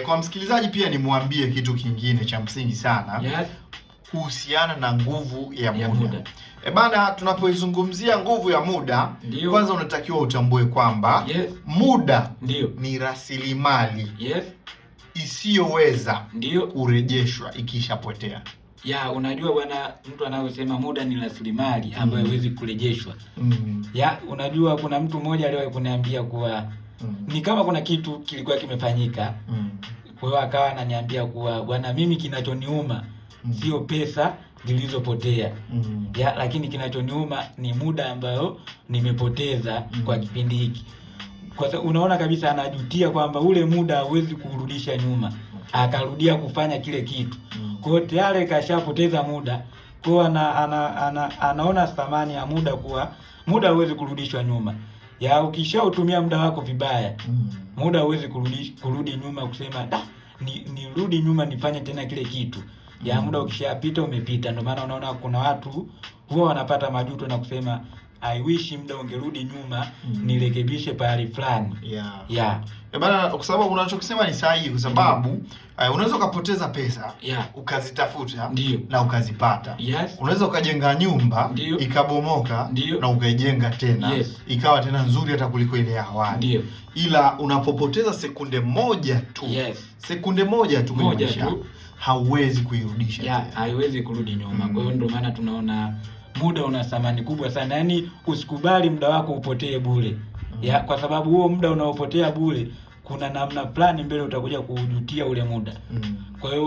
Kwa msikilizaji pia nimwambie kitu kingine cha msingi sana. Yes. Kuhusiana na nguvu ya muda. Bana, tunapoizungumzia nguvu ya muda, ndiyo, kwanza unatakiwa utambue kwamba yes, muda ndiyo, ni rasilimali, yes, isiyoweza ndiyo kurejeshwa ikishapotea. Ya, unajua bwana, mtu anayosema muda ni rasilimali ambayo haiwezi kurejeshwa. Ya, unajua kuna mtu mmoja aliwahi kuniambia kuwa ni kama kuna kitu kilikuwa kimefanyika. Kwa hiyo akawa ananiambia kuwa bwana, mimi kinachoniuma sio pesa zilizopotea. Ya, lakini kinachoniuma ni muda ambayo nimepoteza kwa kipindi hiki. Kwa sababu unaona kabisa anajutia kwamba ule muda hauwezi kurudisha nyuma. Akarudia kufanya kile kitu. Kwa hiyo tayari kashapoteza muda. Kwa hiyo anaona thamani ya muda kuwa muda hauwezi kurudishwa nyuma. Ya, ukishautumia muda wako vibaya, muda hauwezi kurudi nyuma kusema nirudi nyuma nifanye tena kile kitu. Ya, muda ukishapita umepita. Ndio maana unaona kuna watu huwa wanapata majuto na kusema I wish muda ungerudi nyuma nirekebishe pahali fulani. Yeah. Bana, kwa sababu unachokisema ni sahihi, kwa sababu unaweza ukapoteza pesa, ukazitafuta, ndiyo, na ukazipata. Yes. Unaweza ukajenga nyumba, ndiyo, ikabomoka, ndiyo, na ukaijenga tena, yes, ikawa tena nzuri hata kuliko ile ya awali. Ndiyo. Ila unapopoteza sekunde moja tu, yes, sekunde moja tu, hauwezi kuirudisha tena. Haiwezi kurudi nyuma. Kwa hiyo ndio maana tunaona muda una thamani kubwa sana. Yaani usikubali muda wako upotee bure. Ya, kwa sababu huo muda unaopotea bure kuna namna fulani mbele utakuja kujutia ule muda. Kwa hiyo